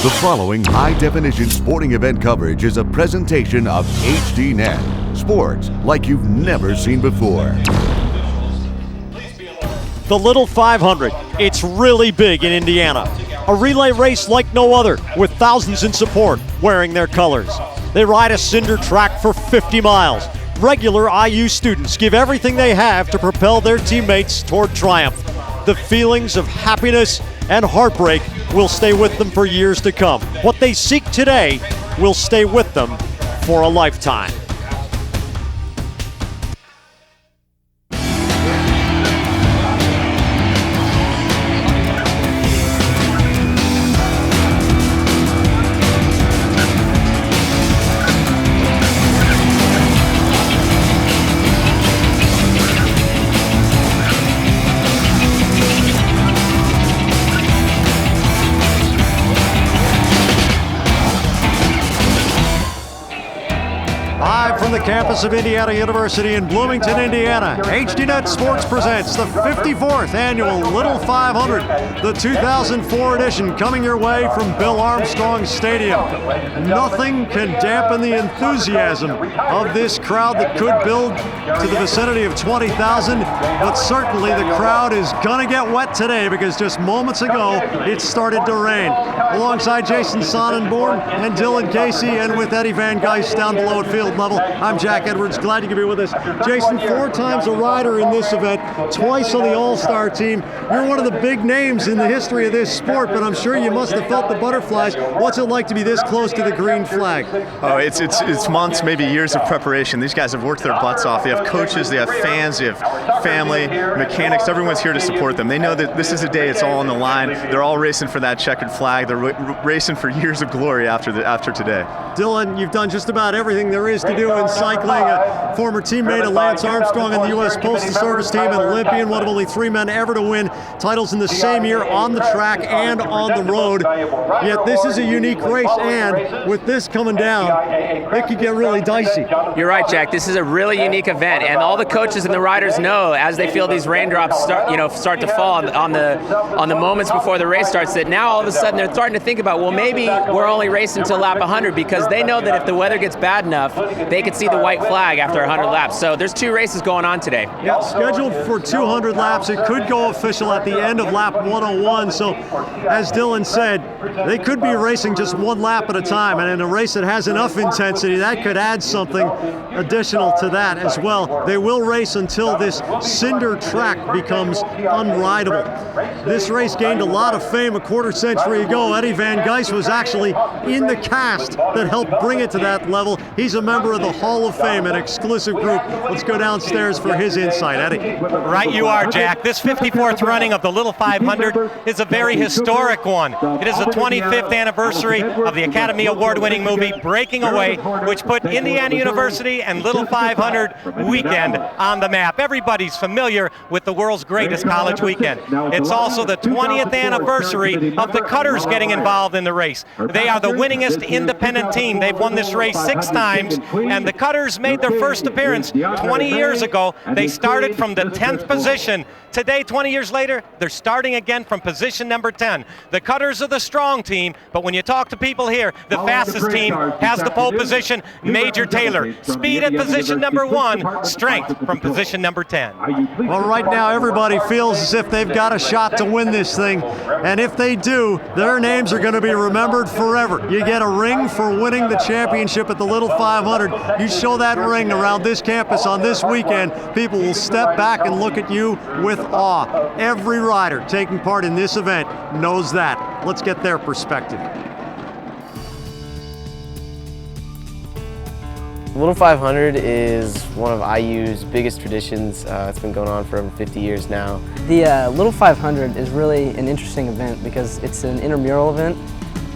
The following high-definition sporting event coverage is a presentation of HDNet. Sports like you've never seen before. The Little 500, it's really big in Indiana. A relay race like no other, with thousands in support wearing their colors. They ride a cinder track for 50 miles. Regular IU students give everything they have to propel their teammates toward triumph. The feelings of happiness and heartbreak will stay with them for years to come. What they seek today will stay with them for a lifetime. From the campus of Indiana University in Bloomington, Indiana, HDNet Sports presents the 54th annual Little 500, the 2004 edition, coming your way from Bill Armstrong Stadium. Nothing can dampen the enthusiasm of this crowd that could build to the vicinity of 20,000, but certainly the crowd is gonna get wet today because just moments ago it started to rain. Alongside Jason Sonnenborn and Dylan Casey, and with Eddie Van Geist down below at field level, I'm Jack Edwards, glad you could be with us. Jason, 4 times a rider in this event, twice on the All-Star team. You're one of the big names in the history of this sport, but I'm sure you must have felt the butterflies. What's it like to be this close to the green flag? Oh, it's months, maybe years of preparation. These guys have worked their butts off. They have coaches, they have fans, they have family, mechanics. Everyone's here to support them. They know that this is a day it's all on the line. They're all racing for that checkered flag. They're racing for years of glory after today. Dylan, you've done just about everything there is to do in cycling. A former teammate of Lance Armstrong on the U.S. Postal Service team, an Olympian, one of only 3 men ever to win titles in the same year on the track and on the road. Yet this is a unique race, and with this coming down, it could get really dicey. You're right, Jack. This is a really unique event, and all the coaches and the riders know as they feel these raindrops start to fall on the moments before the race starts, that now all of a sudden they're starting to think about, well, maybe we're only racing till lap 100, because they know that if the weather gets bad enough, they can see the white flag after 100 laps. So there's 2 races going on today. Yeah, scheduled for 200 laps. It could go official at the end of lap 101. So as Dylan said, they could be racing just 1 lap at a time. And in a race that has enough intensity, that could add something additional to that as well. They will race until this cinder track becomes unrideable. This race gained a lot of fame a quarter century ago. Eddie Van Geist was actually in the cast that helped bring it to that level. He's a member of the Hall of Fame, an exclusive group. Let's go downstairs for his insight. Eddie. Right you are, Jack. This 54th running of the Little 500 is a very historic one. It is the 25th anniversary of the Academy Award-winning movie Breaking Away, which put Indiana University and Little 500 weekend on the map. Everybody's familiar with the world's greatest college weekend. It's also the 20th anniversary of the Cutters getting involved in the race. They are the winningest independent team. They've won this race 6 times, and the Cutters made their first appearance 20 years ago. They started from the 10th position. Today, 20 years later, they're starting again from position number 10. The Cutters are the strong team, but when you talk to people here, the fastest team has the pole position, Major Taylor. Speed at position number 1, strength from position number 10. Well, right now, everybody feels as if they've got a shot to win this thing, and if they do, their names are going to be remembered forever. You get a ring for winning the championship at the Little 500. You show that ring around this campus on this weekend, people will step back and look at you with awe. Every rider taking part in this event knows that. Let's get their perspective. Little 500 is one of IU's biggest traditions. It's been going on for over 50 years now. The Little 500 is really an interesting event because it's an intramural event,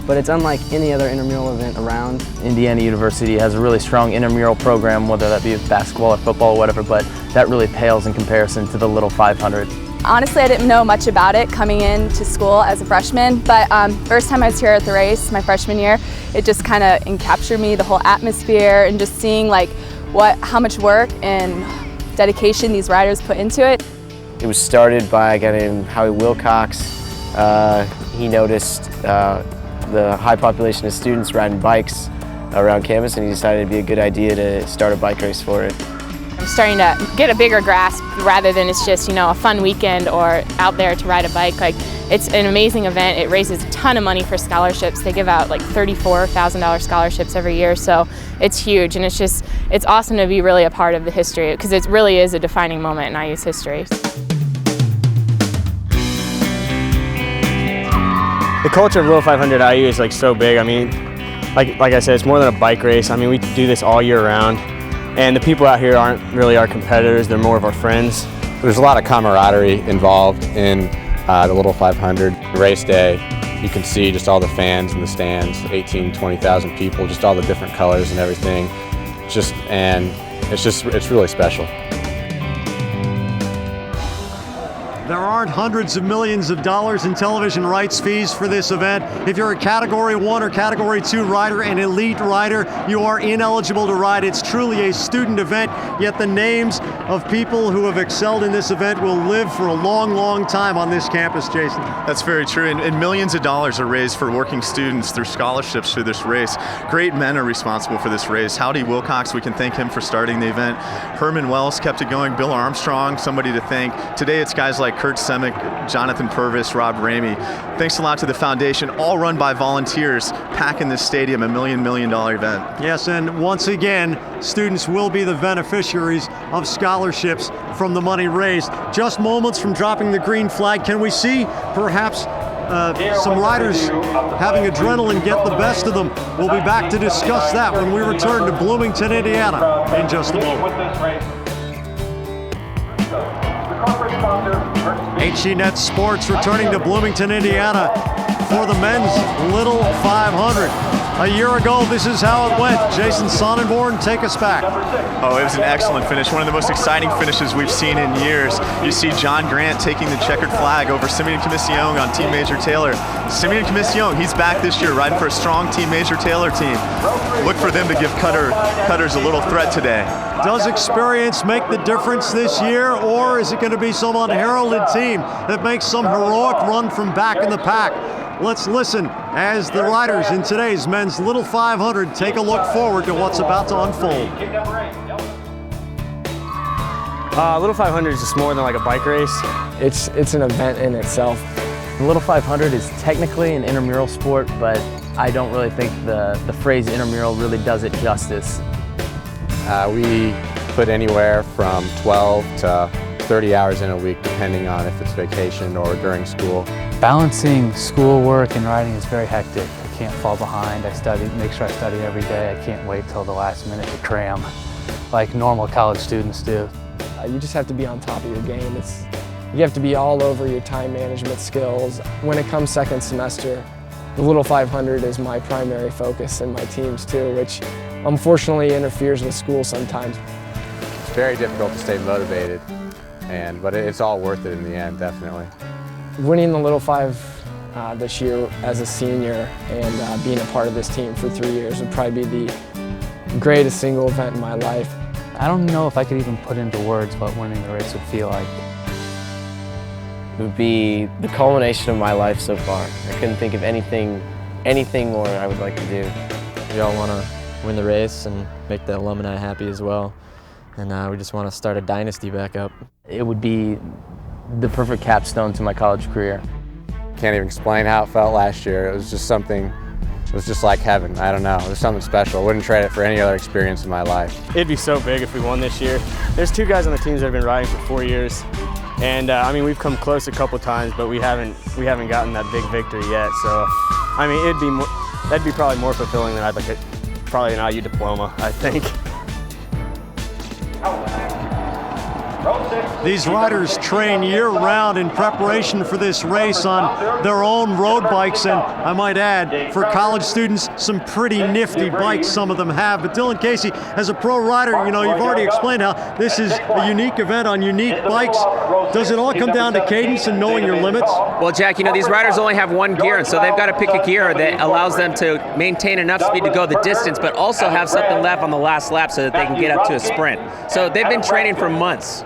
but it's unlike any other intramural event around. Indiana University has a really strong intramural program, whether that be basketball or football or whatever, but that really pales in comparison to the Little 500. Honestly, I didn't know much about it coming into school as a freshman, but first time I was here at the race, my freshman year, it just kind of encaptured me, the whole atmosphere, and just seeing like how much work and dedication these riders put into it. It was started by a guy named Howie Wilcox. He noticed the high population of students riding bikes around campus, and he decided it'd be a good idea to start a bike race for it. I'm starting to get a bigger grasp rather than it's just, you know, a fun weekend or out there to ride a bike. Like, it's an amazing event. It raises a ton of money for scholarships. They give out like $34,000 scholarships every year, so it's huge, and it's awesome to be really a part of the history, because it really is a defining moment in IU's history. The culture of Little 500 IU is like so big. I mean, like I said, it's more than a bike race. I mean, we do this all year round. And the people out here aren't really our competitors, they're more of our friends. There's a lot of camaraderie involved in the Little 500 race day. You can see just all the fans in the stands, 18, 20,000 people, just all the different colors and everything. It's really special. There aren't hundreds of millions of dollars in television rights fees for this event. If you're a Category 1 or Category 2 rider, an elite rider, you are ineligible to ride. It's truly a student event, yet the names of people who have excelled in this event will live for a long, long time on this campus, Jason. That's very true, and millions of dollars are raised for working students through scholarships through this race. Great men are responsible for this race. Howdy Wilcox, we can thank him for starting the event. Herman Wells kept it going. Bill Armstrong, somebody to thank. Today it's guys like Kurt Semick, Jonathan Purvis, Rob Ramey. Thanks a lot to the foundation, all run by volunteers, packing this stadium, a $1 million event. Yes, and once again, students will be the beneficiaries of scholarships from the money raised. Just moments from dropping the green flag, can we see perhaps some riders having adrenaline get the best of them? We'll be back to discuss that when we return to Bloomington, Indiana in just a moment. HDNet Sports returning to Bloomington, Indiana for the men's Little 500. A year ago, this is how it went. Jason Sonnenborn, take us back. Oh, it was an excellent finish. One of the most exciting finishes we've seen in years. You see John Grant taking the checkered flag over Simeon Commission on Team Major Taylor. Simeon Commission, he's back this year riding for a strong Team Major Taylor team. Look for them to give Cutters a little threat today. Does experience make the difference this year, or is it going to be some unheralded team that makes some heroic run from back in the pack? Let's listen as the riders in today's men's Little 500 take a look forward to what's about to unfold. Little 500 is just more than like a bike race. It's an event in itself. The Little 500 is technically an intramural sport, but I don't really think the phrase intramural really does it justice. We put anywhere from 12 to 30 hours in a week, depending on if it's vacation or during school. Balancing schoolwork and riding is very hectic. I can't fall behind. Make sure I study every day. I can't wait till the last minute to cram like normal college students do. You just have to be on top of your game. You have to be all over your time management skills. When it comes second semester, the Little 500 is my primary focus, and my teams too, which unfortunately interferes with school sometimes. It's very difficult to stay motivated, but it's all worth it in the end, definitely. Winning the Little 5 this year as a senior and being a part of this team for 3 years would probably be the greatest single event in my life. I don't know if I could even put into words what winning the race would feel like. It would be the culmination of my life so far. I couldn't think of anything more I would like to do. We all want to win the race and make the alumni happy as well. And we just want to start a dynasty back up. It would be the perfect capstone to my college career. Can't even explain how it felt last year. It was just something, it was just like heaven. I don't know, it was something special. I wouldn't trade it for any other experience in my life. It'd be so big if we won this year. There's 2 guys on the teams that have been riding for 4 years. And I mean, we've come close a couple times, but we haven't gotten that big victory yet. So, I mean, that'd be probably more fulfilling than probably an IU diploma, I think. These riders train year-round in preparation for this race on their own road bikes, and I might add, for college students, some pretty nifty bikes some of them have. But Dylan Casey, as a pro rider, you know, you've already explained how this is a unique event on unique bikes. Does it all come down to cadence and knowing your limits? Well, Jack, you know, these riders only have one gear, and so they've got to pick a gear that allows them to maintain enough speed to go the distance, but also have something left on the last lap so that they can get up to a sprint. So they've been training for months.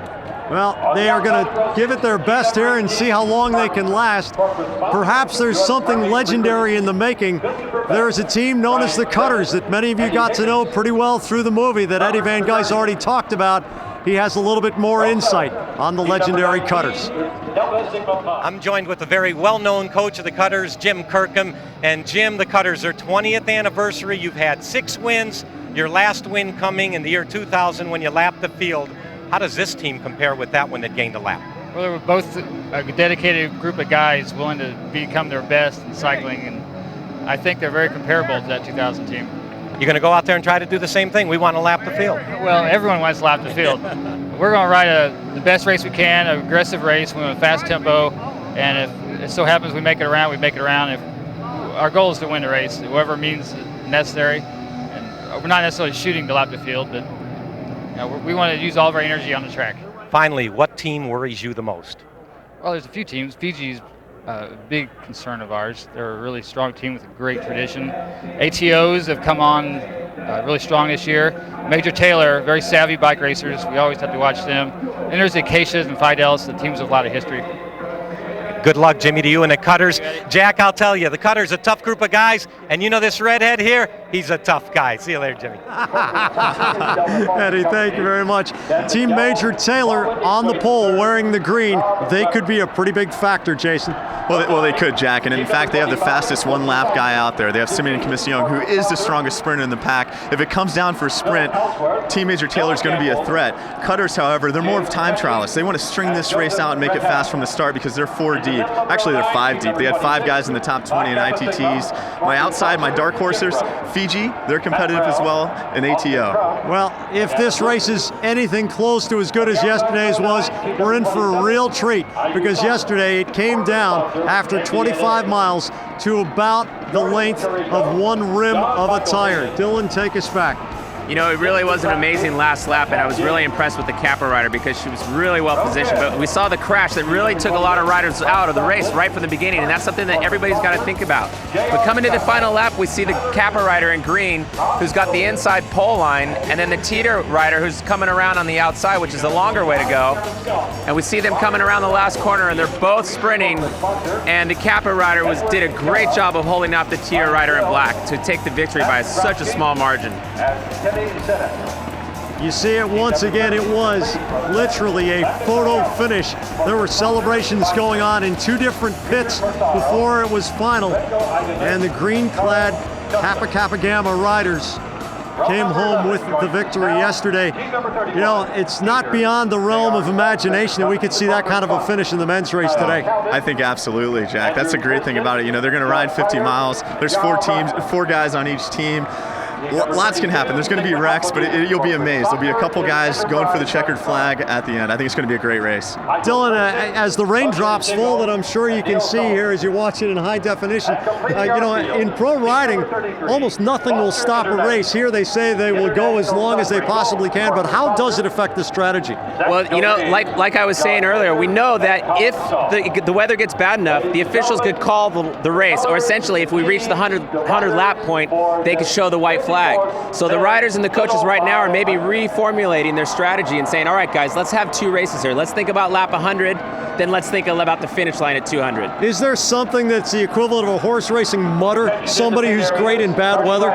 Well, they are going to give it their best here and see how long they can last. Perhaps there's something legendary in the making. There's a team known as the Cutters that many of you got to know pretty well through the movie that Eddie Van Gijs already talked about. He has a little bit more insight on the legendary Cutters. I'm joined with a very well-known coach of the Cutters, Jim Kirkham. And Jim, the Cutters, their 20th anniversary. You've had 6 wins, your last win coming in the year 2000 when you lapped the field. How does this team compare with that one that gained a lap? Well, they were both a dedicated group of guys willing to become their best in cycling, and I think they're very comparable to that 2000 team. You're going to go out there and try to do the same thing? We want to lap the field. Well, everyone wants to lap the field. We're going to ride the best race we can, an aggressive race. We want a fast tempo, and if it so happens we make it around, we make it around. If our goal is to win the race, whatever means necessary. And we're not necessarily shooting to lap the field, but we want to use all of our energy on the track. Finally, what team worries you the most? Well, there's a few teams. Fiji's a big concern of ours. They're a really strong team with a great tradition. ATOs have come on really strong this year. Major Taylor, very savvy bike racers. We always have to watch them. And there's the Acacias and Fidels, the teams with a lot of history. Good luck, Jimmy, to you and the Cutters. Jack, I'll tell you, the Cutters a tough group of guys, and you know this redhead here? He's a tough guy. See you later, Jimmy. Eddie, thank you very much. Team Major Taylor on the pole wearing the green. They could be a pretty big factor, Jason. Well, they could, Jack, and in fact, they have the fastest one-lap guy out there. They have Simeon Commission, who is the strongest sprinter in the pack. If it comes down for a sprint, Team Major Taylor is going to be a threat. Cutters, however, they're more of time trialists. They want to string this race out and make it fast from the start because they're 4 deep. Actually, they're 5 deep. They had 5 guys in the top 20 in ITTs. My dark horsers, Fiji, they're competitive as well, and ATO. Well, if this race is anything close to as good as yesterday's was, we're in for a real treat because yesterday it came down after 25 miles to about the length of one rim of a tire. Dylan, take us back. You know, it really was an amazing last lap, and I was really impressed with the Kappa rider because she was really well positioned. But we saw the crash that really took a lot of riders out of the race right from the beginning, and that's something that everybody's got to think about. But coming to the final lap, we see the Kappa rider in green, who's got the inside pole line, and then the Teeter rider who's coming around on the outside, which is a longer way to go. And we see them coming around the last corner, and they're both sprinting. And the Kappa rider did a great job of holding off the Teeter rider in black to take the victory by such a small margin. You see it once again, it was literally a photo finish. There were celebrations going on in 2 different pits before it was final. And the green-clad Kappa Kappa Gamma riders came home with the victory yesterday. You know, it's not beyond the realm of imagination that we could see that kind of a finish in the men's race today. I think absolutely, Jack. That's the great thing about it. You know, they're going to ride 50 miles. There's 4 teams, 4 guys on each team. Lots can happen. There's going to be wrecks, but you'll be amazed. There'll be a couple guys going for the checkered flag at the end. I think it's going to be a great race. Dylan, as the raindrops fall that I'm sure you can see here as you're watching in high definition, you know, in pro riding, almost nothing will stop a race. Here they say they will go as long as they possibly can, but how does it affect the strategy? Well, you know, like I was saying earlier, we know that if the weather gets bad enough, the officials could call the race, or essentially if we reach the 100 lap point, they could show the white flag. So the riders and the coaches right now are maybe reformulating their strategy and saying, all right, guys, let's have 2 races here. Let's think about lap 100, then let's think about the finish line at 200. Is there something that's the equivalent of a horse racing mutter, somebody who's great in bad weather?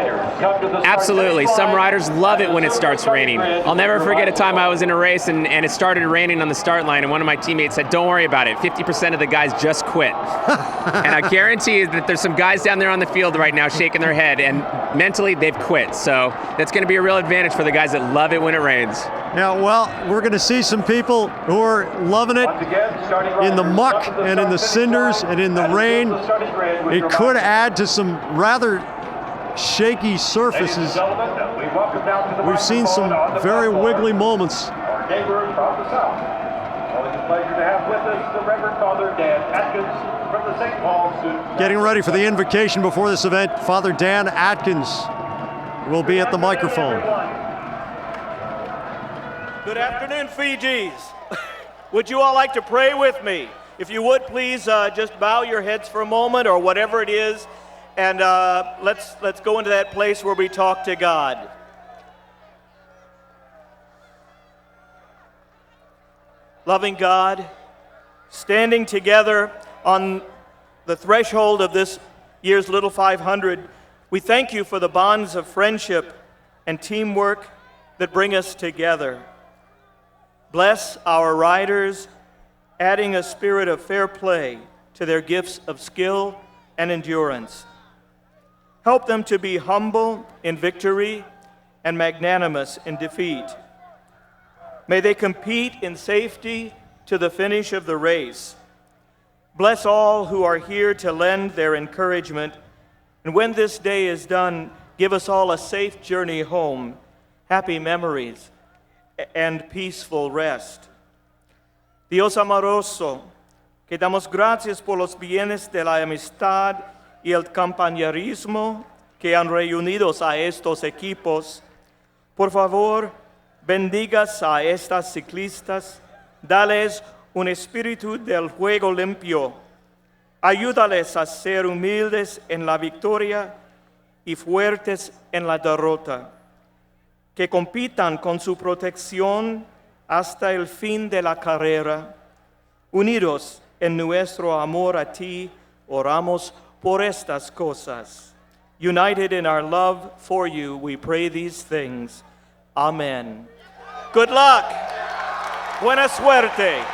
Absolutely. Some riders love it when it starts raining. I'll never forget a time I was in a race and it started raining on the start line, and one of my teammates said, don't worry about it. 50% of the guys just quit. And I guarantee you that there's some guys down there on the field right now shaking their head, and mentally they've quit. So that's going to be a real advantage for the guys that love it when it rains. Yeah, well, we're going to see some people who are loving it in the muck and in the cinders and in the rain. It could add to some rather shaky surfaces. We've seen some very wiggly moments. Getting ready for the invocation before this event, Father Dan Atkins will be at the microphone. Good afternoon, Fijis. Would you all like to pray with me? If you would, please just bow your heads for a moment or whatever it is, and let's go into that place where we talk to God. Loving God, standing together on the threshold of this year's Little 500, we thank you for the bonds of friendship and teamwork that bring us together. Bless our riders, adding a spirit of fair play to their gifts of skill and endurance. Help them to be humble in victory and magnanimous in defeat. May they compete in safety to the finish of the race. Bless all who are here to lend their encouragement, and when this day is done, give us all a safe journey home, happy memories, and peaceful rest. Dios amoroso, que damos gracias por los bienes de la amistad y el compañerismo que han reunidos a estos equipos. Por favor, bendigas a estas ciclistas, dales un espíritu del juego limpio. Ayúdales a ser humildes en la victoria y fuertes en la derrota. Que compitan con su protección hasta el fin de la carrera. Unidos en nuestro amor a ti, oramos por estas cosas. United in our love for you, we pray these things. Amen. Good luck. Buena suerte.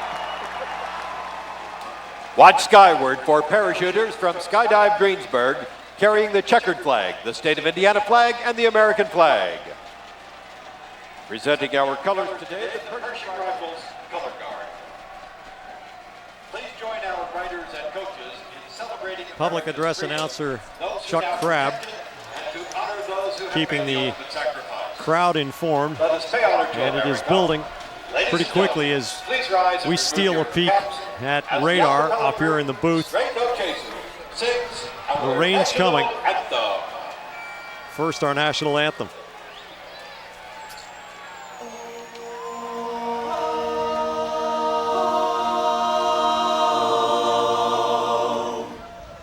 Watch skyward for parachuters from Skydive Greensburg, carrying the checkered flag, the state of Indiana flag, and the American flag. Presenting our colors today, the Pershing Rifles Color Guard. Please join our riders and coaches in celebrating Public address announcer Chuck Crabb keeping the crowd informed, and it is building pretty quickly as we steal a peek at radar up here in the booth. The rain's coming. First, our national anthem.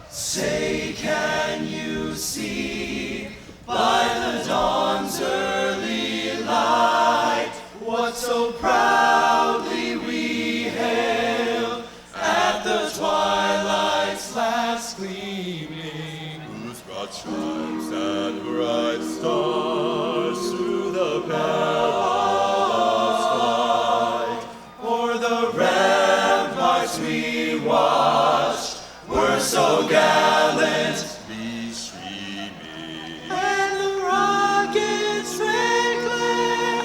Say, can you see by the dawn's early light what so proudly we hailed at the twilight's last gleaming, whose broad stripes and bright stars through the perilous fight o'er the ramparts we watched were so gallantly streaming, and the rockets' red glare,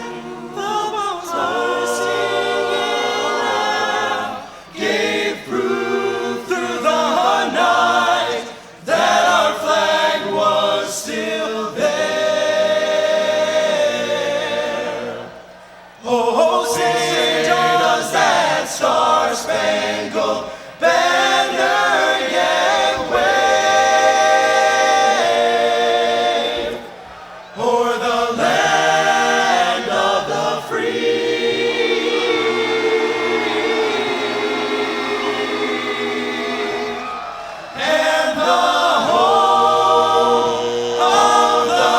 the bombs bursting in air, gave proof through the night that our flag was still there. Oh, say does that star-spangled banner yet wave o'er the land of the free, and the home of the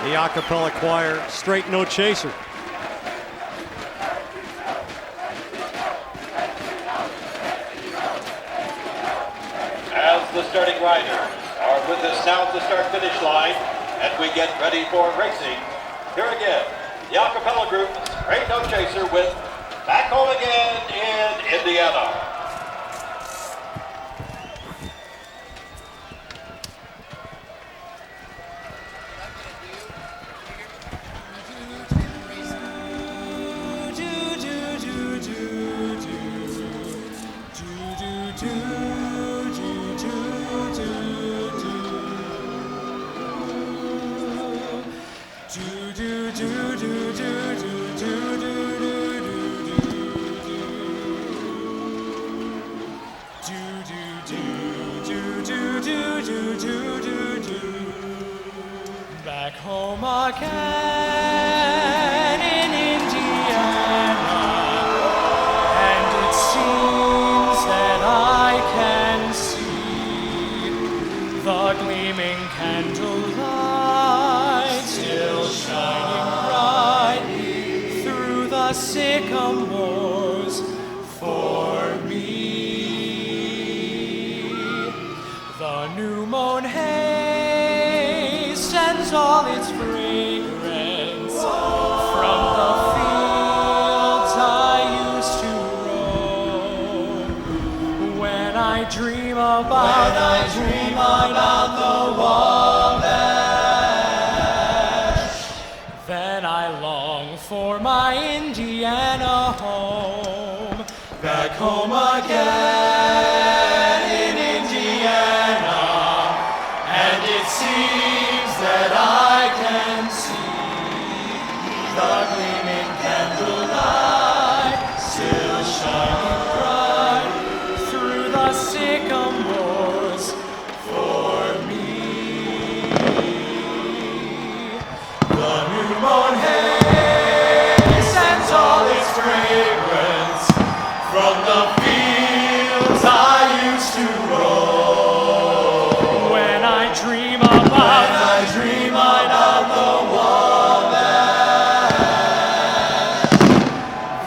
The a cappella choir, Straight No Chaser. As the starting riders are with us now at the start-finish line, and we get ready for racing, here again, the a cappella group, Straight No Chaser, with Back Home Again in Indiana. Back home again in Indiana, and it seems the sycamores for me. The new mown hay sends all its fragrance from the fields I used to roam. When I dream about the Wabash, then I long for my Indiana home. Back home again in Indiana, and it seems that I can see the gleaming candlelight still shining bright through the sycamores for me. The new mown hay sends all its fragrance from the fields I used to roam. When I dream about the Wabash,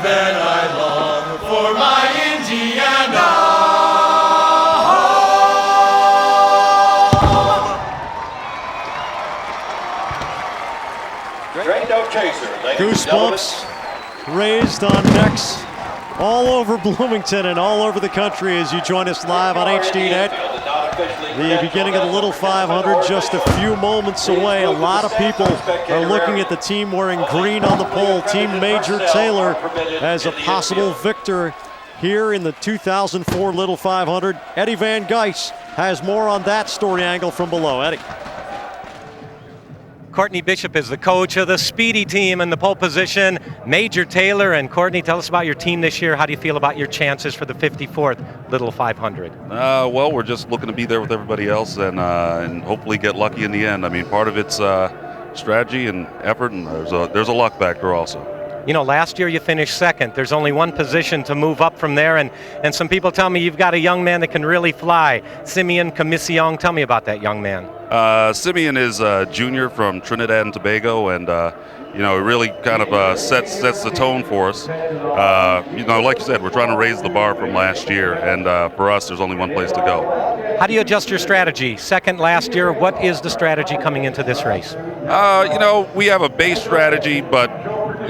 then I long for my Indiana home. Great note chaser, ladies and gentlemen. Goosebumps raised on necks all over Bloomington and all over the country as you join us live on HDNet. The beginning of the Little 500 just a few moments away. A lot of people are looking at the team wearing green on the pole. Team Major Taylor as a possible victor here in the 2004 Little 500. Eddie Van Geis has more on that story angle from below. Eddie. Courtney Bishop is the coach of the Speedy team in the pole position. Major Taylor and Courtney, tell us about your team this year. How do you feel about your chances for the 54th Little 500? Well, we're just looking to be there with everybody else and hopefully get lucky in the end. I mean, part of it's strategy and effort, and there's a luck factor also. You know, last year you finished second. There's only one position to move up from there, and some people tell me you've got a young man that can really fly. Simeon Commission, tell me about that young man. Simeon is a junior from Trinidad and Tobago, and you know, it really kind of sets the tone for us. You know, like you said, we're trying to raise the bar from last year, and for us, there's only one place to go. How do you adjust your strategy? Second last year, what is the strategy coming into this race? You know, we have a base strategy, but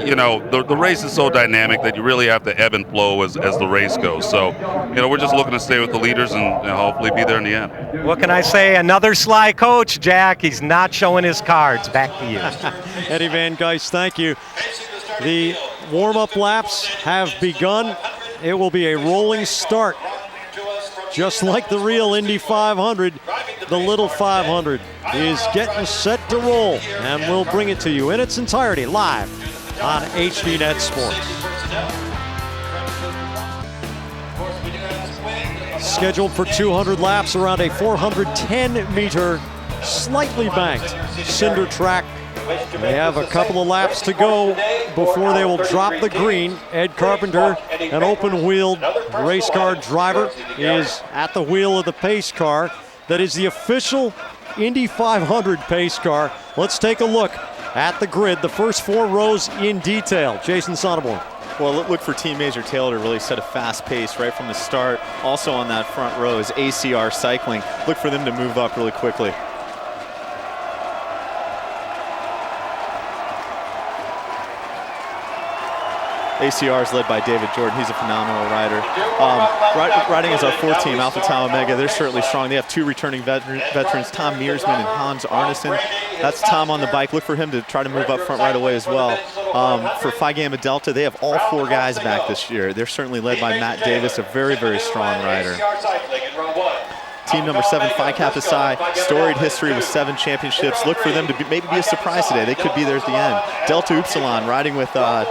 you know, the race is so dynamic that you really have to ebb and flow as the race goes. So, you know, we're just looking to stay with the leaders and hopefully be there in the end. What can I say? Another sly coach, Jack. He's not showing his cards. Back to you. Eddie Van Geis, thank you. The warm-up laps have begun. It will be a rolling start. Just like the real Indy 500, the Little 500 is getting set to roll, and we'll bring it to you in its entirety live on HDNet Sports. Scheduled for 200 laps around a 410-meter, slightly banked cinder track. They have a couple of laps to go before they will drop the green. Ed Carpenter, an open-wheeled race car driver, is at the wheel of the pace car. That is the official Indy 500 pace car. Let's take a look at the grid, the first four rows in detail. Jason Sonneborn. Well, look for Team Major Taylor to really set a fast pace right from the start. Also on that front row is ACR Cycling. Look for them to move up really quickly. ACR is led by David Jordan. He's a phenomenal rider. Riding as our fourth team, Alpha Tau Omega, they're certainly strong. They have two returning veterans, Tom Mearsman and Hans Arneson. That's Tom on the bike. Look for him to try to move up front right away as well. For Phi Gamma Delta, they have all four guys back this year. They're certainly led by Matt Davis, a very, very strong rider. Team number 7, Phi Kappa Psi, storied history with 7 championships. Look for them to maybe be a surprise today. They could be there at the end. Delta Upsilon riding with a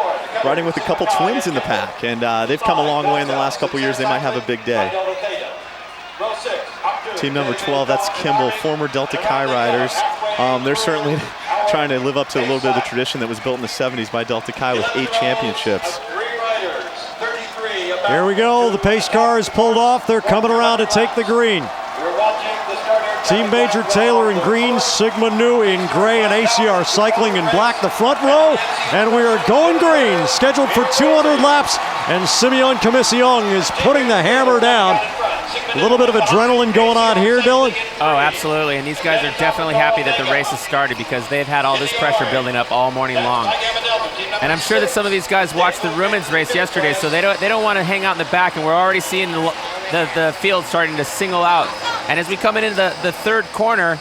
couple twins in the pack, and they've come a long way in the last couple years. They might have a big day. Team number 12, that's Kimball, former Delta Chi riders. They're certainly trying to live up to a little bit of the tradition that was built in the 70s by Delta Chi with 8 championships. Here we go. The pace car is pulled off. They're coming around to take the green. You're watching the starter Team Major Taylor in green, Sigma Nu in gray, and ACR Cycling in black, the front row. And we are going green, scheduled for 200 laps. And Simeon Commission is putting the hammer down. A little bit of adrenaline going on here, Dylan. Oh, absolutely. And these guys are definitely happy that the race has started because they've had all this pressure building up all morning long. And I'm sure that some of these guys watched the Rumens race yesterday, so they don't want to hang out in the back. And we're already seeing the field starting to single out. And as we come into the third corner,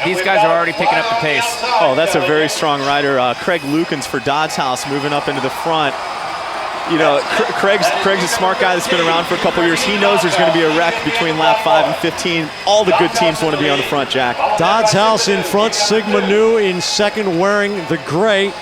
these guys are already picking up the pace. Oh, that's a very strong rider. Craig Lukens for Dodds House moving up into the front. You know, Craig's a smart guy that's been around for a couple years. He knows there's going to be a wreck between lap 5 and 15. All the good teams want to be on the front, Jack. Dodds House in front, Sigma Nu in second wearing the gray.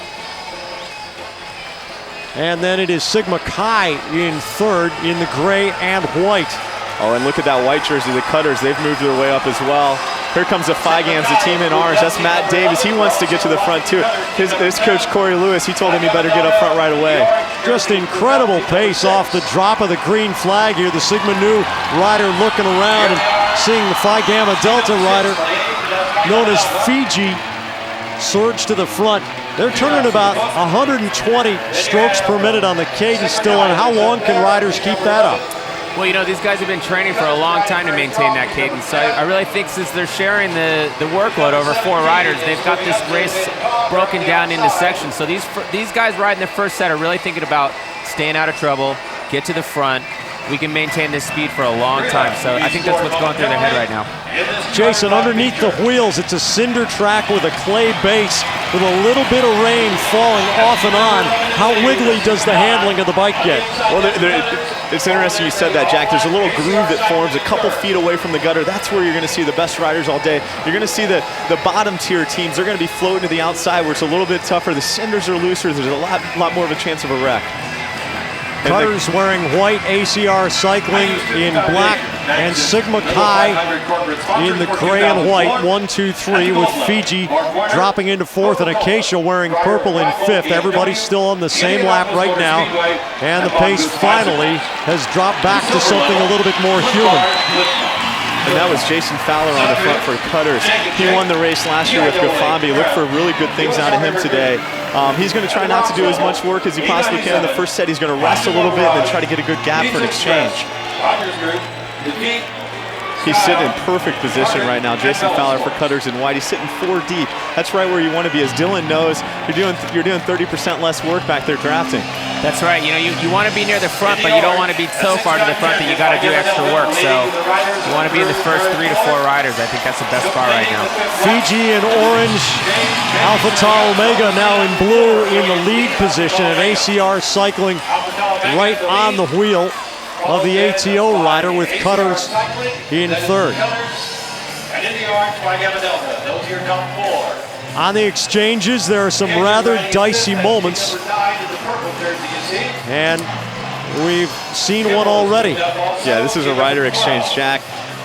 And then it is Sigma Chi in third in the gray and white. Oh, and look at that white jersey, the Cutters. They've moved their way up as well. Here comes the Figans, the team in orange. That's Matt Davis. He wants to get to the front, too. His coach, Corey Lewis, he told him he better get up front right away. Just incredible pace off the drop of the green flag here. The Sigma Nu rider looking around and seeing the Phi Gamma Delta rider, known as Fiji, surge to the front. They're turning about 120 strokes per minute on the cadence still, and how long can riders keep that up? Well, you know, these guys have been training for a long time to maintain that cadence. So I really think since they're sharing the workload over 4 riders, they've got this race broken down into sections. So these guys riding the first set are really thinking about staying out of trouble, get to the front. We can maintain this speed for a long time. So I think that's what's going through their head right now. Jason, underneath the wheels, it's a cinder track with a clay base with a little bit of rain falling off and on. How wiggly does the handling of the bike get? Well, it's interesting you said that, Jack. There's a little groove that forms a couple feet away from the gutter. That's where you're going to see the best riders all day. You're going to see the bottom tier teams. They're going to be floating to the outside where it's a little bit tougher. The cinders are looser. There's a lot more of a chance of a wreck. Cutters wearing white, ACR Cycling in black, and Sigma Chi in the gray and white. 1, 2, 3 with Fiji dropping into fourth, and Acacia wearing purple in fifth. Everybody's still on the same lap right now, and the pace finally has dropped back to something a little bit more human. And that was Jason Fowler on the front for Cutters. He won the race last year with Gafambi. Look for really good things out of him today. He's going to try not to do as much work as he possibly can in the first set. He's going to rest a little bit and then try to get a good gap for an exchange. He's sitting in perfect position right now. Jason Fowler for Cutters in white. He's sitting 4 deep. That's right where you want to be. As Dylan knows, you're doing 30% less work back there drafting. That's right. You know, you want to be near the front, but you don't want to be so far to the front that you got to do extra work. So you want to be in the first 3 to 4 riders. I think that's the best spot right now. Fiji in orange, Alpha Tau Omega now in blue in the lead position, and ACR Cycling right on the wheel of the ATO rider with Cutters in third. On the exchanges, there are some rather dicey moments, and we've seen one already. Yeah, this is a rider exchange, Jack.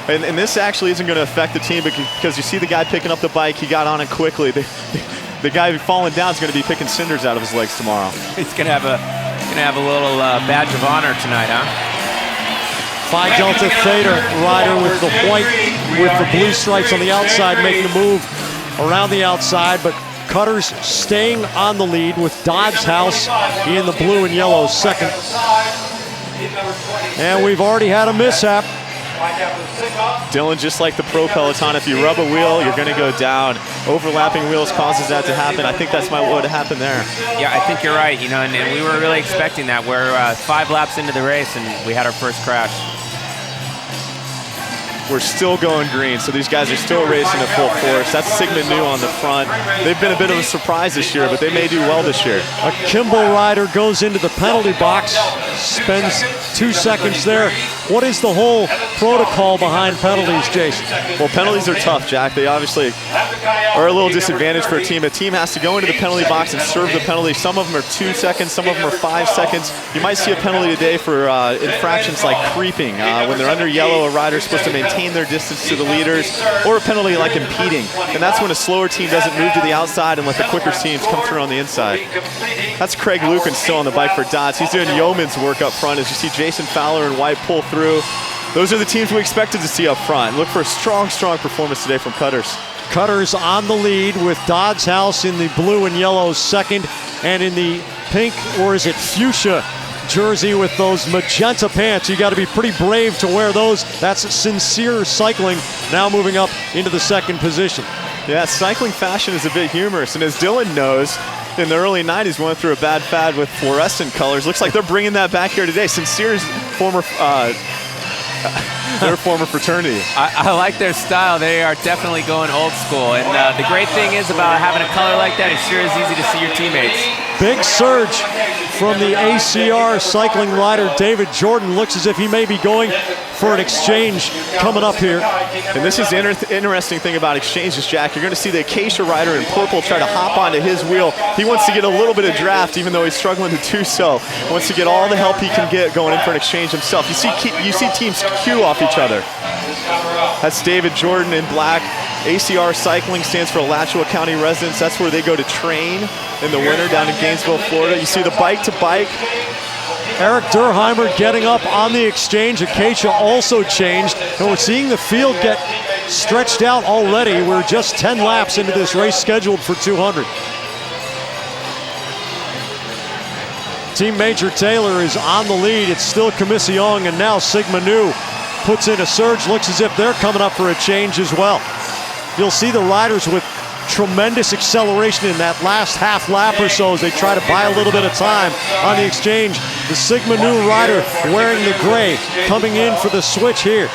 And this actually isn't going to affect the team because you see the guy picking up the bike, he got on it quickly. The guy falling down is going to be picking cinders out of his legs tomorrow. He's going to have a little badge of honor tonight, huh? Phi Delta Theta rider with the white with the blue stripes on the outside making a move around the outside, but Cutters staying on the lead with Dodds House in the blue and yellow second. And we've already had a mishap. Dylan, just like the Pro Peloton, if you rub a wheel, you're going to go down. Overlapping wheels causes that to happen. I think that's what would happen there. Yeah, I think you're right. You know, and we were really expecting that. We're 5 laps into the race, and we had our first crash. We're still going green, so these guys are still racing at full force. That's Sigma Nu on the front. They've been a bit of a surprise this year, but they may do well this year. A Kimball rider goes into the penalty box, spends 2 seconds there. What is the whole protocol behind penalties, Jason? Well, penalties are tough, Jack. They obviously are a little disadvantage for a team. A team has to go into the penalty box and serve the penalty. Some of them are 2 seconds, some of them are 5 seconds. You might see a penalty today for infractions like creeping. When they're under yellow, a rider's supposed to maintain their distance to the leaders, or a penalty like impeding. And that's when a slower team doesn't move to the outside and let the quicker teams come through on the inside. That's Craig Lucan still on the bike for Dodds. He's doing yeoman's work up front as you see Jason Fowler in white pull through. those are the teams we expected to see up front. Look for a strong performance today from Cutters. Cutters on the lead with Dodds House in the blue and yellow second, and in the pink, or is it fuchsia, jersey with those magenta pants. You got to be pretty brave to wear those. That's Sincere Cycling now moving up into the second position. Yeah, cycling fashion is a bit humorous, and as Dylan knows, in the early 90s we went through a bad fad with fluorescent colors. Looks like they're bringing that back here today. Sincere's former their former fraternity. I like their style. They are definitely going old school. And the great thing is about having a color like that, it sure is easy to see your teammates. Big surge from the ACR cycling rider David Jordan. Looks as if he may be going for an exchange coming up here. And this is the interesting thing about exchanges, Jack. You're going to see the Acacia rider in purple try to hop onto his wheel. He wants to get a little bit of draft, even though he's struggling to do so. He wants to get all the help he can get going in for an exchange himself. You see teams cue off each other. That's David Jordan in black. ACR Cycling stands for Alachua County Residents. That's where they go to train in the winter down in Gainesville, Florida. You see the bike-to-bike. Eric Durheimer getting up on the exchange. Acacia also changed, and we're seeing the field get stretched out already. We're just 10 laps into this race scheduled for 200. Team Major Taylor is on the lead. It's still Commission, and now Sigma Nu puts in a surge. Looks as if they're coming up for a change as well. You'll see the riders with tremendous acceleration in that last half lap or so as they try to buy a little bit of time on the exchange. The Sigma Nu rider wearing the gray coming in for the switch here.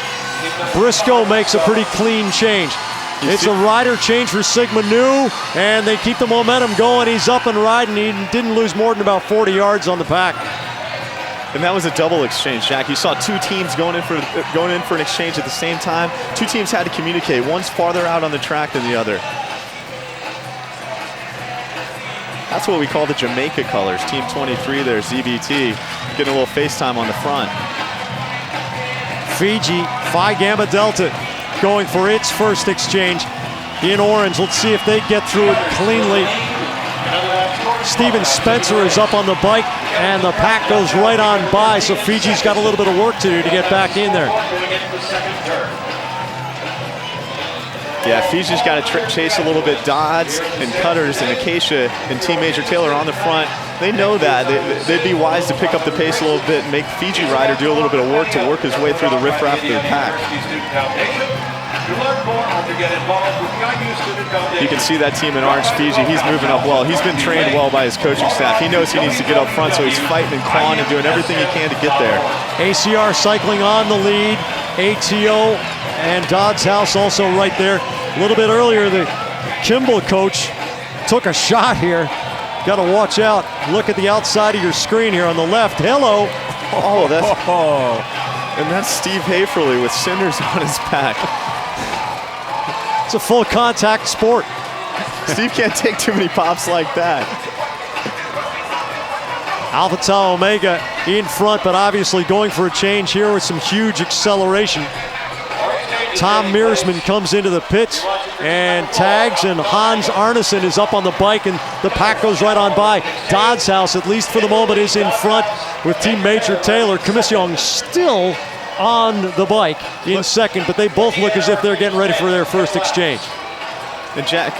Briscoe makes a pretty clean change. It's a rider change for Sigma Nu, and they keep the momentum going. He's up and riding. He didn't lose more than about 40 yards on the pack. And that was a double exchange, Jack. You saw two teams going in for an exchange at the same time. Two teams had to communicate. One's farther out on the track than the other. That's what we call the Jamaica colors. Team 23 there, ZBT, getting a little FaceTime on the front. Fiji, Phi Gamma Delta, going for its first exchange in orange. Let's see if they get through it cleanly. Steven Spencer is up on the bike, and the pack goes right on by, so Fiji's got a little bit of work to do to get back in there. Yeah, Fiji's got to chase a little bit. Dodds and Cutters and Acacia and Team Major Taylor on the front. They know that. They'd be wise to pick up the pace a little bit and make Fiji rider do a little bit of work to work his way through the riffraff of their pack. You can see that team in orange, Fiji. He's moving up well. He's been trained well by his coaching staff. He knows he needs to get up front, so he's fighting and clawing and doing everything he can to get there. ACR Cycling on the lead. ATO and Dodds House also right there. A little bit earlier, the Kimball coach took a shot here. Got to watch out. Look at the outside of your screen here on the left. Hello. Oh, and that's Steve Haferly with cinders on his back. It's a full contact sport. Steve can't take too many pops like that. Alpha Tau Omega in front, but obviously going for a change here with some huge acceleration. Tom Mearsman comes into the pits and tags, and Hans Arneson is up on the bike, and the pack goes right on by. Dodds House, at least for the moment, is in front with Team Major Taylor. Commission still on the bike in second, but they both look as if they're getting ready for their first exchange. And Jack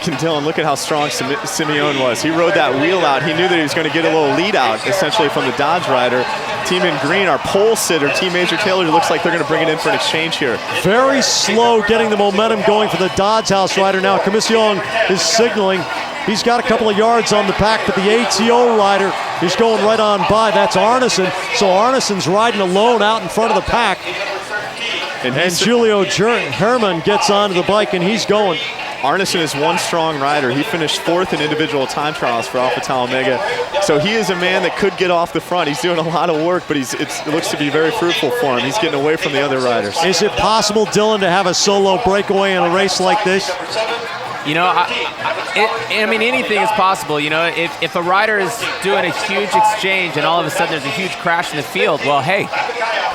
and Dylan, look at how strong Simeone was. He rode that wheel out. He knew that he was going to get a little lead out, essentially, from the Dodge rider. Team in green, our pole sitter, Team Major Taylor, looks like they're going to bring it in for an exchange here. Very slow getting the momentum going for the Dodds House rider now. Commission is signaling. He's got a couple of yards on the pack, but the ATO rider is going right on by. That's Arneson. So Arneson's riding alone out in front of the pack. And Julio Herman gets onto the bike, and he's going. Arneson is one strong rider. He finished fourth in individual time trials for Alpha Tau Omega. So he is a man that could get off the front. He's doing a lot of work, but it looks to be very fruitful for him. He's getting away from the other riders. Is it possible, Dylan, to have a solo breakaway in a race like this? You know, I mean, anything is possible. You know, if a rider is doing a huge exchange and all of a sudden there's a huge crash in the field, well, hey,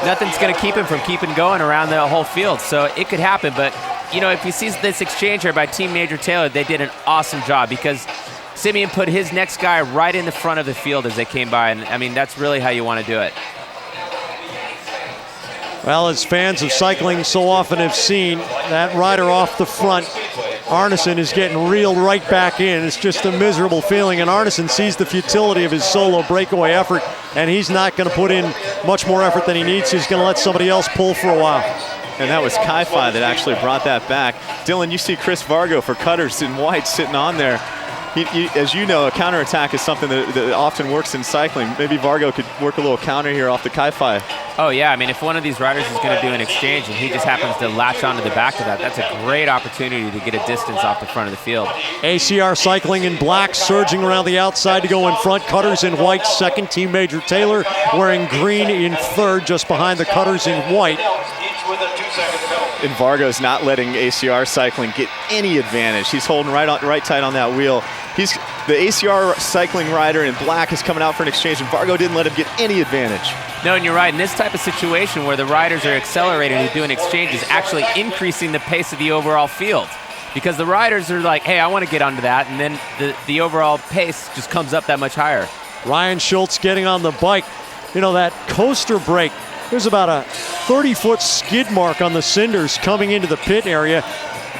nothing's going to keep him from keeping going around the whole field. So it could happen. But, you know, if you see this exchange here by Team Major Taylor, they did an awesome job because Simeon put his next guy right in the front of the field as they came by. And, I mean, that's really how you want to do it. Well, as fans of cycling so often have seen, that rider off the front, Arneson, is getting reeled right back in. It's just a miserable feeling, and Arneson sees the futility of his solo breakaway effort, and he's not going to put in much more effort than he needs. He's going to let somebody else pull for a while. And that was Kai-Fi that actually brought that back. Dylan, you see Chris Vargo for Cutters in white sitting on there. As you know, a counterattack is something that often works in cycling. Maybe Vargo could work a little counter here off the Kai-Fi. Oh yeah, I mean, if one of these riders is going to do an exchange and he just happens to latch onto the back of that, that's a great opportunity to get a distance off the front of the field. ACR Cycling in black, surging around the outside to go in front. Cutters in white, second. Team Major Taylor wearing green in third, just behind the Cutters in white. And Vargo's not letting ACR Cycling get any advantage. He's holding right tight on that wheel. The ACR Cycling rider in black is coming out for an exchange, and Vargo didn't let him get any advantage. No, and you're right. In this type of situation where the riders are accelerating and doing exchanges, actually increasing the pace of the overall field. Because the riders are like, hey, I want to get onto that, and then the overall pace just comes up that much higher. Ryan Schultz getting on the bike. You know, that coaster brake, there's about a 30-foot skid mark on the cinders coming into the pit area.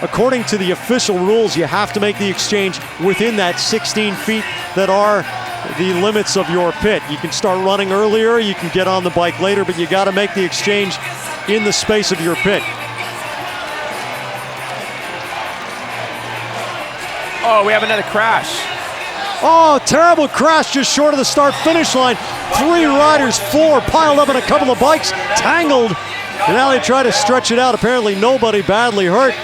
According to the official rules, you have to make the exchange within that 16 feet that are the limits of your pit. You can start running earlier, you can get on the bike later, but you got to make the exchange in the space of your pit. Oh, we have another crash. Oh, terrible crash just short of the start-finish line. 3 riders, 4 piled up in a couple of bikes, tangled. And now they try to stretch it out. Apparently nobody badly hurt.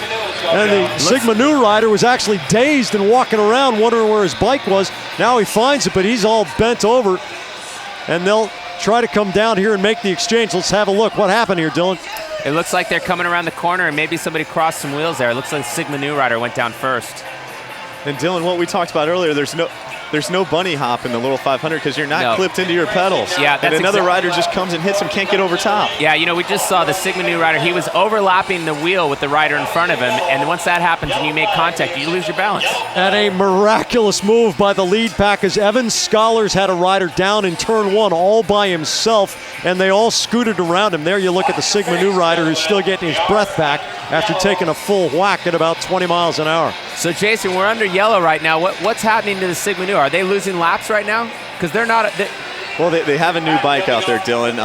And the Sigma Nu rider was actually dazed and walking around wondering where his bike was. Now he finds it, but he's all bent over. And they'll try to come down here and make the exchange. Let's have a look. What happened here, Dylan? It looks like they're coming around the corner and maybe somebody crossed some wheels there. It looks like the Sigma Nu rider went down first. And Dylan, what we talked about earlier, there's no bunny hop in the little 500 because you're not clipped into your pedals. Yeah, and another rider just comes and hits him, can't get over top. Yeah, you know, we just saw the Sigma Nu rider. He was overlapping the wheel with the rider in front of him, and once that happens and you make contact, you lose your balance. And a miraculous move by the lead pack as Evan Scholars had a rider down in turn 1 all by himself, and they all scooted around him. There you look at the Sigma Nu rider who's still getting his breath back after taking a full whack at about 20 miles an hour. So Jason, we're under yellow right now. What's happening to the Sigma Nu? Are they losing laps right now? Because they're not. Well, they have a new bike out there, Dylan.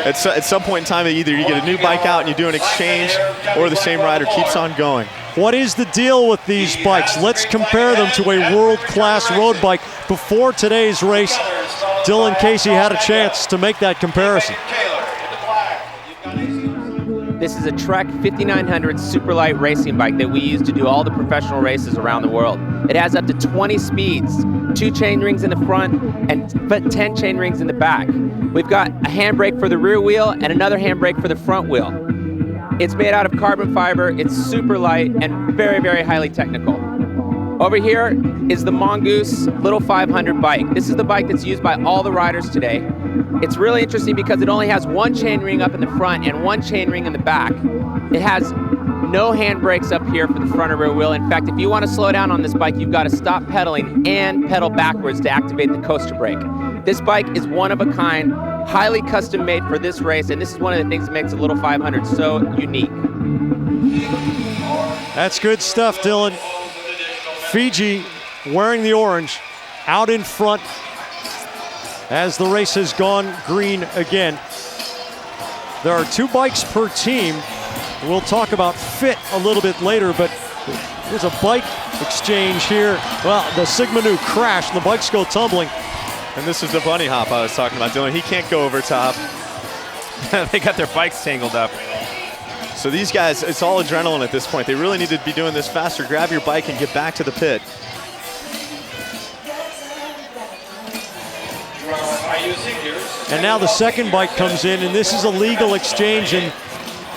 At some point in time, either you get a new bike out and you do an exchange, or the same rider keeps on going. What is the deal with these bikes? Let's compare them to a world-class road bike. Before today's race, Dylan Casey had a chance to make that comparison. This is a Trek 5900 Superlight racing bike that we use to do all the professional races around the world. It has up to 20 speeds, 2 chain rings in the front and 10 chain rings in the back. We've got a handbrake for the rear wheel and another handbrake for the front wheel. It's made out of carbon fiber, it's super light and very, very highly technical. Over here is the Mongoose Little 500 bike. This is the bike that's used by all the riders today. It's really interesting because it only has 1 chain ring up in the front and 1 chain ring in the back. It has no handbrakes up here for the front or rear wheel. In fact, if you want to slow down on this bike, you've got to stop pedaling and pedal backwards to activate the coaster brake. This bike is one of a kind, highly custom made for this race, and this is one of the things that makes the Little 500 so unique. That's good stuff, Dylan. Fiji wearing the orange out in front as the race has gone green again. There are 2 bikes per team. We'll talk about fit a little bit later, but there's a bike exchange here. Well, the Sigma Nu crashed and the bikes go tumbling. And this is the bunny hop I was talking about, Dylan. He can't go over top. They got their bikes tangled up. So these guys, it's all adrenaline at this point. They really need to be doing this faster. Grab your bike and get back to the pit. And now the second bike comes in, and this is a legal exchange in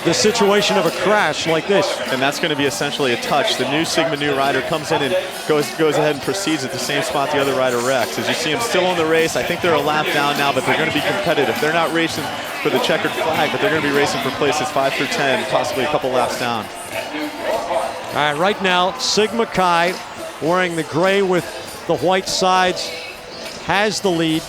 the situation of a crash like this. And that's going to be essentially a touch. The new Sigma Nu rider comes in and goes ahead and proceeds at the same spot the other rider wrecks. As you see him still in the race, I think they're a lap down now, but they're going to be competitive. They're not racing for the checkered flag, but they're going to be racing for places 5 through 10, possibly a couple laps down. All right, right now, Sigma Kai, wearing the gray with the white sides, has the lead.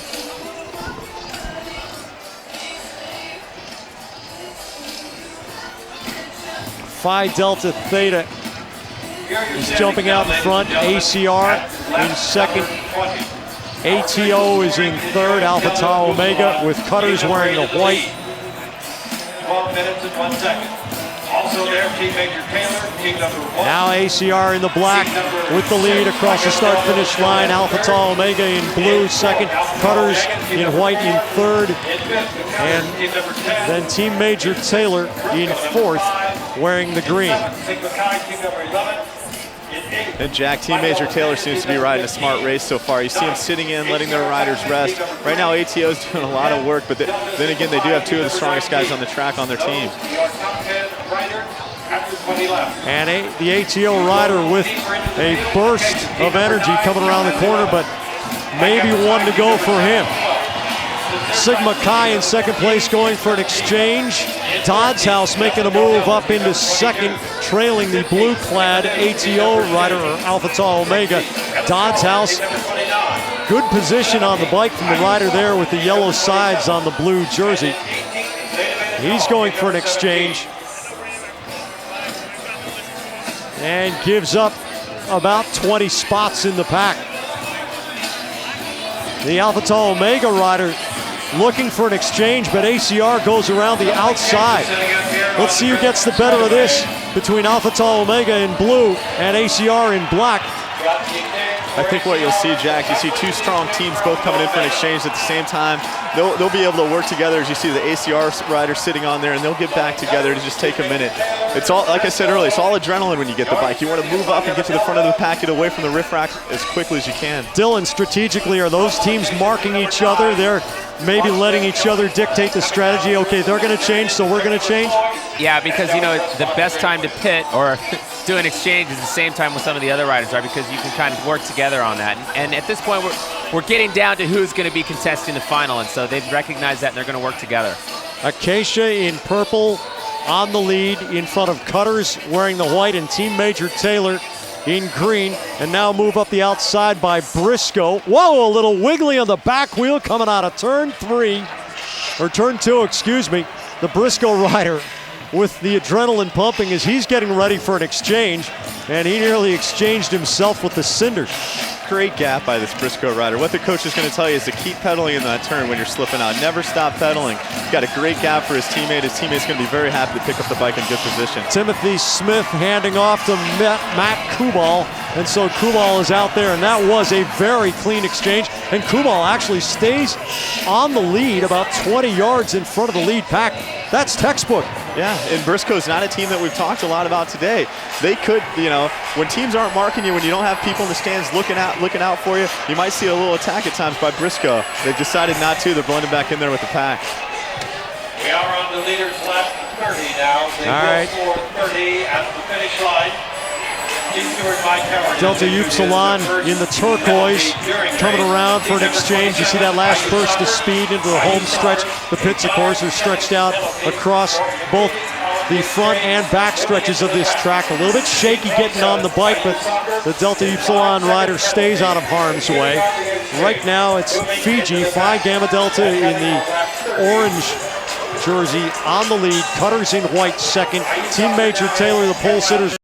Phi Delta Theta is jumping out in front. ACR in second. ATO is in third. Alpha Tau Omega with Cutters wearing the white. 12 minutes and 1 second. Also there, Team Major Taylor, team number 1. Now ACR in the black with the lead across the start-finish line. Alpha Tau Omega in blue second. Cutters in white in third. And then Team Major Taylor in fourth, wearing the green. And Jack, Team Major Taylor seems to be riding a smart race so far. You see him sitting in, letting their riders rest. Right now, ATO is doing a lot of work, but then again, they do have two of the strongest guys on the track on their team. And the ATO rider with a burst of energy coming around the corner, but maybe one to go for him. Sigma Chi in second place going for an exchange. Dodds House making a move up into second, trailing the blue-clad ATO rider, or Alpha Tau Omega. Dodds House, good position on the bike from the rider there with the yellow sides on the blue jersey. He's going for an exchange. And gives up about 20 spots in the pack. The Alpha Tau Omega rider looking for an exchange, but ACR goes around the outside. Let's see who gets the better of this between Alpha Tau Omega in blue and ACR in black. I think what you'll see, Jack, you see two strong teams both coming in for an exchange at the same time. They'll be able to work together, as you see the ACR rider sitting on there, and they'll get back together to just take a minute. It's all, like I said earlier, it's all adrenaline when you get the bike. You want to move up and get to the front of the pack, get away from the riffraff as quickly as you can. Dylan, strategically, are those teams marking each other? They're maybe letting each other dictate the strategy. Okay, they're going to change, so we're going to change? Yeah, because, you know, the best time to pit or do an exchange is the same time with some of the other riders are, because you can kind of work together on that. And at this point, we're getting down to who's going to be contesting the final, and so they've recognized that and they're going to work together. Acacia in purple on the lead in front of Cutters wearing the white, and Team Major Taylor in green. And now move up the outside by Briscoe. Whoa, a little wiggly on the back wheel coming out of turn two, excuse me. The Briscoe rider with the adrenaline pumping as he's getting ready for an exchange, and he nearly exchanged himself with the Cinders. Great gap by this Briscoe rider. What the coach is going to tell you is to keep pedaling in that turn when you're slipping out. Never stop pedaling. He's got a great gap for his teammate. His teammate's going to be very happy to pick up the bike in good position. Timothy Smith handing off to Matt Kubal, and so Kubal is out there, and that was a very clean exchange. And Kubal actually stays on the lead about 20 yards in front of the lead pack. That's textbook. Yeah, and Briscoe's not a team that we've talked a lot about today. They could, you know, when teams aren't marking you, when you don't have people in the stands looking out for you, you might see a little attack at times by Briscoe. They've decided not to. They're blending back in there with the pack. We are on the leaders lap 30 now. They will score 30 at the finish line. Delta Upsilon in the turquoise coming around for an exchange. You see that last burst of speed into the home stretch. The pits, of course, are stretched out across both the front and back stretches of this track. A little bit shaky getting on the bike, but the Delta Upsilon rider stays out of harm's way. Right now it's Fiji, Phi Gamma Delta in the orange jersey on the lead. Cutters in white second. Team Major Taylor, the pole sitters.